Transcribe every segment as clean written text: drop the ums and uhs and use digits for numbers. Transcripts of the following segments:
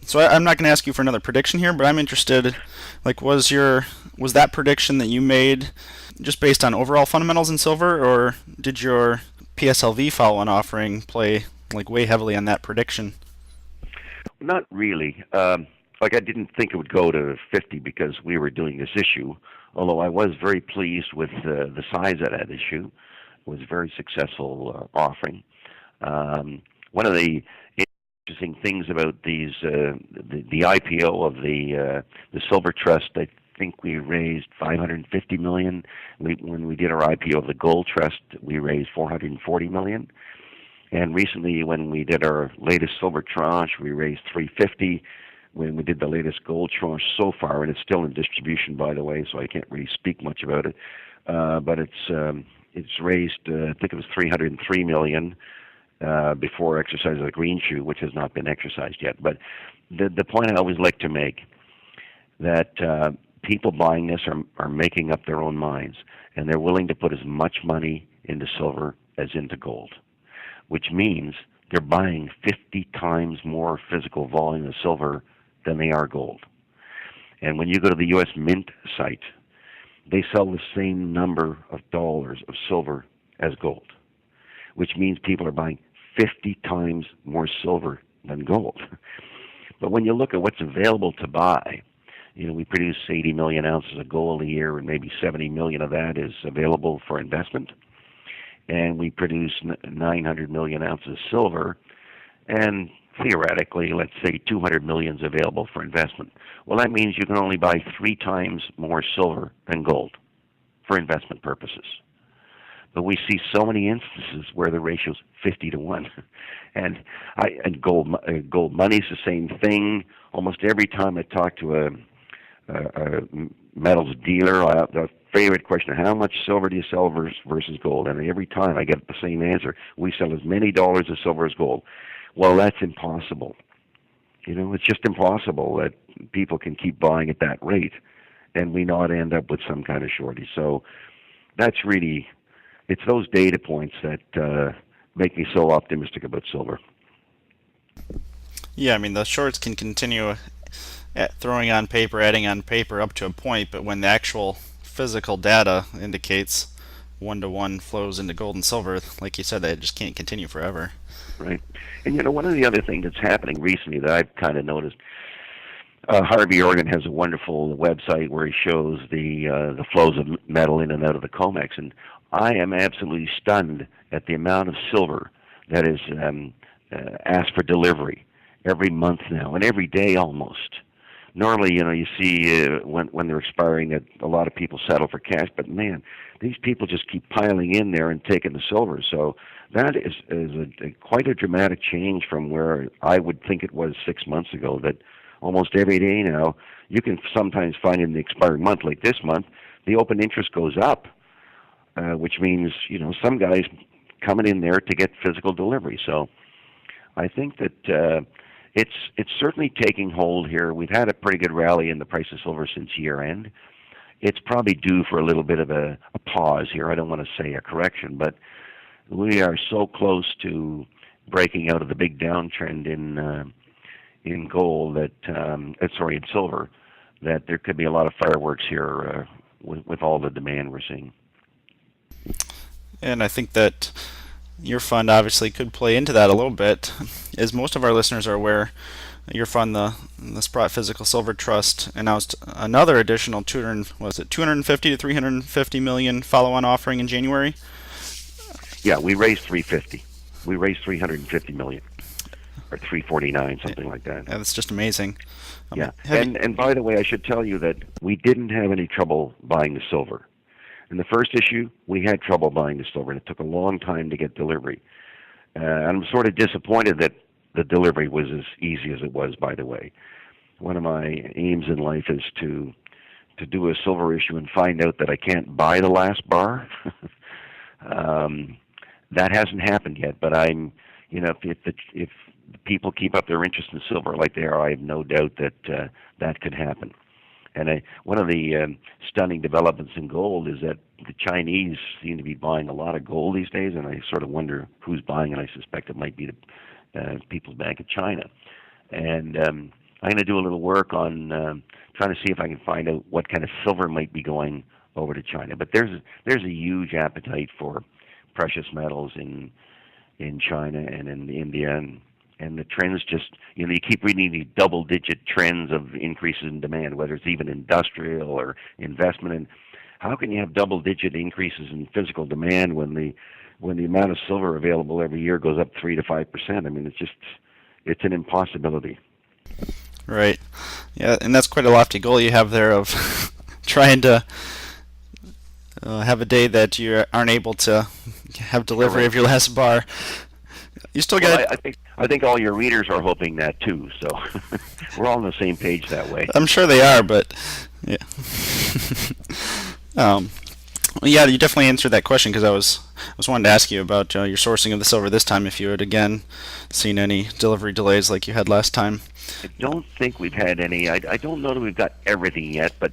So I'm not going to ask you for another prediction here, but I'm interested. Like, was that prediction that you made just based on overall fundamentals in silver, or did your PSLV follow-on offering play like way heavily on that prediction? Not really. Like I didn't think it would go to 50 because we were doing this issue. Although I was very pleased with the size of that issue. It was a very successful offering. One of the interesting things about the IPO of the Silver Trust, I think we raised 550 million. When we did our IPO of the Gold Trust, we raised 440 million. And recently, when we did our latest silver tranche, we raised 350. When we did the latest gold tranche so far, and it's still in distribution, by the way, so I can't really speak much about it. But it's raised, I think it was 303 million before exercise of the green shoe, which has not been exercised yet. But the point I always like to make that people buying this are making up their own minds, and they're willing to put as much money into silver as into gold, which means they're buying 50 times more physical volume of silver than they are gold. And when you go to the U.S. Mint site, they sell the same number of dollars of silver as gold, which means people are buying 50 times more silver than gold. But when you look at what's available to buy, we produce 80 million ounces of gold a year, and maybe 70 million of that is available for investment. And we produce 900 million ounces of silver, and theoretically, let's say 200 million is available for investment. Well, that means you can only buy 3 times more silver than gold for investment purposes. But we see so many instances where the ratio is 50 to 1. And gold money's the same thing. Almost every time I talk to a metals dealer, the favorite question: how much silver do you sell versus gold? And every time I get the same answer: we sell as many dollars of silver as gold. Well, that's impossible. It's just impossible that people can keep buying at that rate, and we not end up with some kind of shortage. So that's really, it's those data points that make me so optimistic about silver. Yeah, I mean the shorts can continue throwing on paper, adding on paper up to a point, but when the actual physical data indicates 1-to-1 flows into gold and silver, like you said, that just can't continue forever. Right. And one of the other things that's happening recently that I've kind of noticed, Harvey Organ has a wonderful website where he shows the flows of metal in and out of the COMEX, and I am absolutely stunned at the amount of silver that is asked for delivery every month now, and every day almost. Normally, you see when they're expiring that a lot of people settle for cash, but man, these people just keep piling in there and taking the silver. So that is quite a dramatic change from where I would think it was 6 months ago, that almost every day now you can sometimes find in the expiring month, like this month, the open interest goes up, which means some guys coming in there to get physical delivery. So I think that it's certainly taking hold here. We've had a pretty good rally in the price of silver since year end. It's probably due for a little bit of a pause here. I don't want to say a correction, but we are so close to breaking out of the big downtrend in gold that in silver, that there could be a lot of fireworks here with all the demand we're seeing. And I think that your fund obviously could play into that a little bit. As most of our listeners are aware, your fund, the Sprott Physical Silver Trust, announced another additional 250 to 350 million follow-on offering in January. Yeah, we raised 350. We raised 350 million, or 349, something like that. Yeah, that's just amazing. Yeah, and by the way, I should tell you that we didn't have any trouble buying the silver. In the first issue, we had trouble buying the silver, and it took a long time to get delivery. I'm sort of disappointed that the delivery was as easy as it was, by the way. One of my aims in life is to do a silver issue and find out that I can't buy the last bar. That hasn't happened yet, but if people keep up their interest in silver like they are, I have no doubt that that could happen. And one of the stunning developments in gold is that the Chinese seem to be buying a lot of gold these days, and I sort of wonder who's buying it. I suspect it might be the People's Bank of China. And I'm going to do a little work on trying to see if I can find out what kind of silver might be going over to China. But there's a huge appetite for precious metals in China and in India, and the trends just, you keep reading these double-digit trends of increases in demand, whether it's even industrial or investment. And how can you have double-digit increases in physical demand when the amount of silver available every year goes up 3 to 5%? I mean, it's an impossibility. Right. Yeah, and that's quite a lofty goal you have there of trying to have a day that you aren't able to have delivery of your last bar. You still got. Well, I think all your readers are hoping that too. So we're all on the same page that way. I'm sure they are, but yeah. Well, yeah, you definitely answered that question because I was wanting to ask you about your sourcing of the silver this time. If you had again seen any delivery delays like you had last time. I don't think we've had any. I don't know that we've got everything yet, but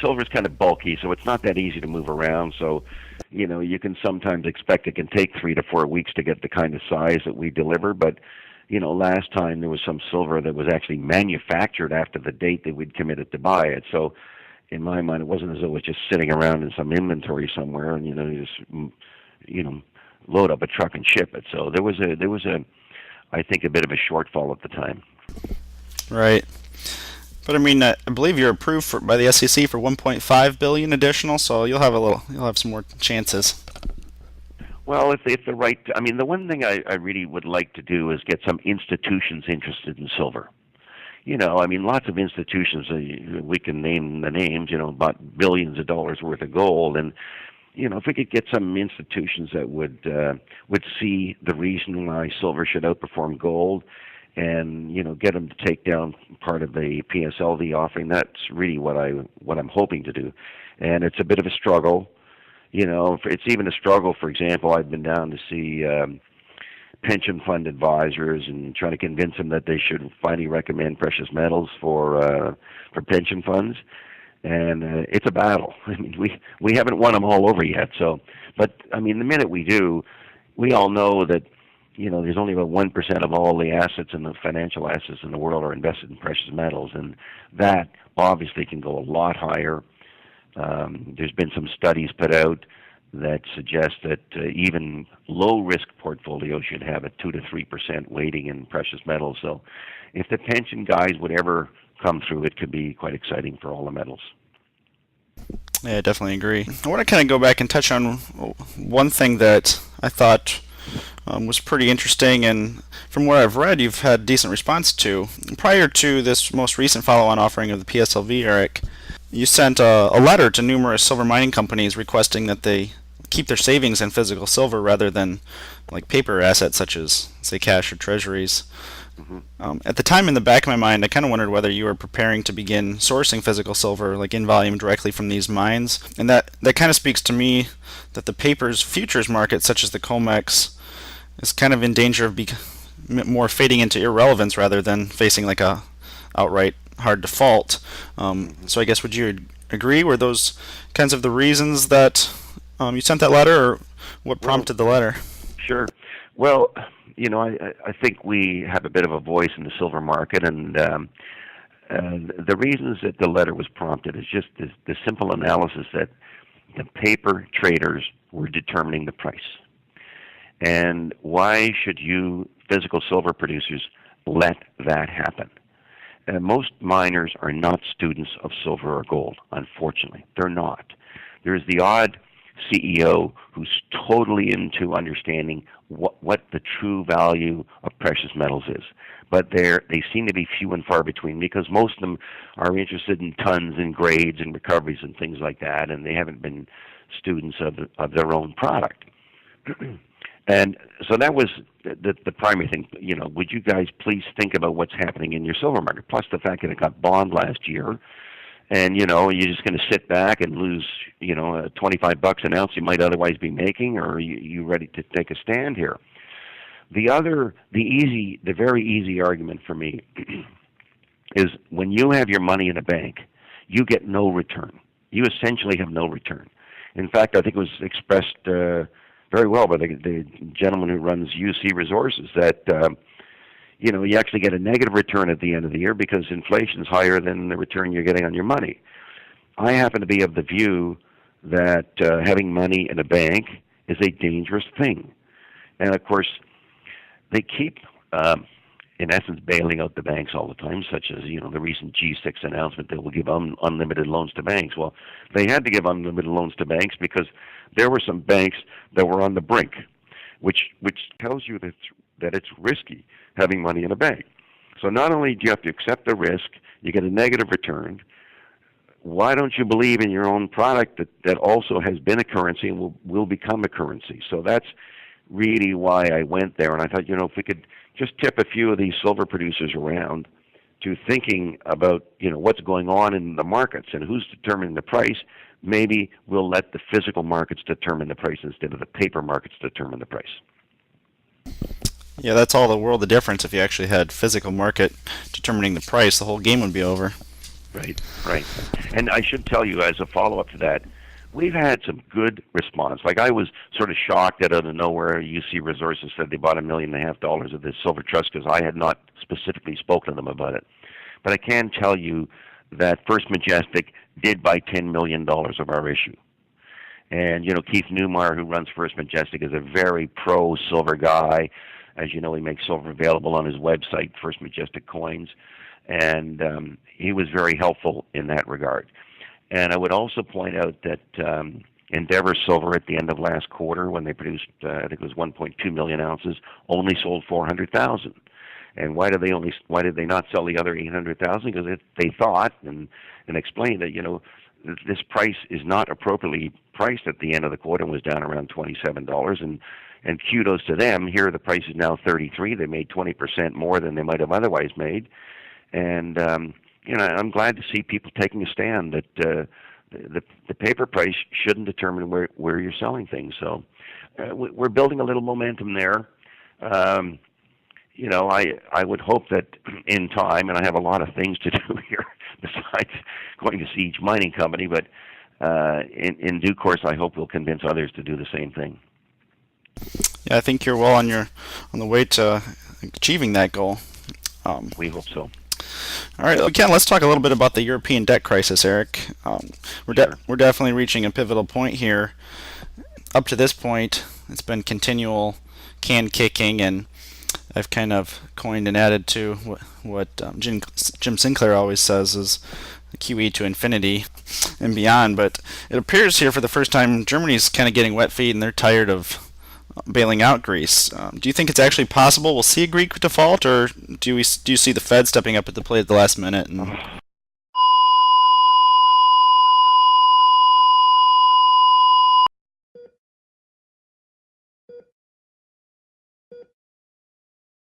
silver's kind of bulky, so it's not that easy to move around. So, you can sometimes expect it can take 3 to 4 weeks to get the kind of size that we deliver. But, last time there was some silver that was actually manufactured after the date that we'd committed to buy it. So, in my mind, it wasn't as though it was just sitting around in some inventory somewhere, and you just load up a truck and ship it. So there was I think a bit of a shortfall at the time. Right. But I mean, I believe you're approved by the SEC for 1.5 billion additional, so you'll have some more chances. Well, if the right, I mean, the one thing I really would like to do is get some institutions interested in silver. I mean, lots of institutions, we can name the names, bought billions of dollars worth of gold, and if we could get some institutions that would see the reason why silver should outperform gold, and get them to take down part of the PSLV offering, that's really what I'm hoping to do. And it's a bit of a struggle. It's even a struggle. For example, I've been down to see pension fund advisors and trying to convince them that they should finally recommend precious metals for pension funds. And it's a battle. I mean, we haven't won them all over yet. So, but I mean, the minute we do, we all know that there's only about 1% of all the assets and the financial assets in the world are invested in precious metals, and that obviously can go a lot higher. There's been some studies put out that suggest that even low-risk portfolios should have a 2 to 3% weighting in precious metals. So, if the pension guys would ever come through, it could be quite exciting for all the metals. Yeah, I definitely agree. I want to kind of go back and touch on one thing that I thought was pretty interesting, and from what I've read, you've had decent response to. Prior to this most recent follow-on offering of the PSLV, Eric, you sent a letter to numerous silver mining companies requesting that they keep their savings in physical silver rather than like paper assets such as, say, cash or treasuries. At the time, in the back of my mind, I kind of wondered whether you were preparing to begin sourcing physical silver, like in volume, directly from these mines, and that kind of speaks to me that the paper's futures market, such as the COMEX, is kind of in danger of more fading into irrelevance rather than facing like a outright hard default. So I guess would you agree? Were those kinds of the reasons that you sent that letter, or what prompted the letter? Sure. Well, I think we have a bit of a voice in the silver market, and the reasons that the letter was prompted is just the simple analysis that the paper traders were determining the price. And why should you, physical silver producers, let that happen? Most miners are not students of silver or gold, unfortunately. They're not. There's the odd CEO who's totally into understanding what the true value of precious metals is. But they seem to be few and far between, because most of them are interested in tons and grades and recoveries and things like that, and they haven't been students of their own product. And so that was the primary thing. Would you guys please think about what's happening in your silver market? Plus the fact that it got bombed last year, and you're just going to sit back and lose, $25 an ounce you might otherwise be making, or are you ready to take a stand here? The very easy argument for me is when you have your money in a bank, you get no return. You essentially have no return. In fact, I think it was expressed very well by the gentleman who runs UC Resources that, you actually get a negative return at the end of the year because inflation's higher than the return you're getting on your money. I happen to be of the view that having money in a bank is a dangerous thing. And of course, they keep, in essence, bailing out the banks all the time, such as the recent G6 announcement that will give unlimited loans to banks. Well, they had to give unlimited loans to banks because there were some banks that were on the brink, which tells you that it's risky having money in a bank. So not only do you have to accept the risk, you get a negative return. Why don't you believe in your own product that also has been a currency and will become a currency? So that's really why I went there. And I thought, if we could just tip a few of these silver producers around to thinking about, what's going on in the markets and who's determining the price, maybe we'll let the physical markets determine the price instead of the paper markets determine the price. Yeah, that's all the world of difference. If you actually had physical market determining the price, the whole game would be over. Right. And I should tell you, as a follow-up to that, we've had some good response. Like, I was sort of shocked that out of nowhere, UC Resources said they bought $1.5 million of this silver trust because I had not specifically spoken to them about it. But I can tell you that First Majestic did buy $10 million of our issue. And, Keith Newmeyer, who runs First Majestic, is a very pro-silver guy. As you know, he makes silver available on his website, First Majestic Coins. And he was very helpful in that regard. And I would also point out that Endeavor Silver at the end of last quarter, when they produced, I think it was 1.2 million ounces, only sold 400,000. And why did they not sell the other 800,000? Because they thought and explained that this price is not appropriately priced at the end of the quarter and was down around $27. And kudos to them. Here the price is now 33. They made 20% more than they might have otherwise made. And I'm glad to see people taking a stand that the paper price shouldn't determine where you're selling things. So we're building a little momentum there. I would hope that in time, and I have a lot of things to do here besides going to see each mining company, but in due course, I hope we'll convince others to do the same thing. Yeah, I think you're well on the way to achieving that goal. We hope so. All right, let's talk a little bit about the European debt crisis, Eric. We're definitely reaching a pivotal point here. Up to this point, it's been continual can kicking, and I've kind of coined and added to what Jim Sinclair always says is QE to infinity and beyond. But it appears here for the first time Germany's kind of getting wet feet, and they're tired of bailing out Greece. Do you think it's actually possible we'll see a Greek default, or do you see the Fed stepping up at the plate at the last minute?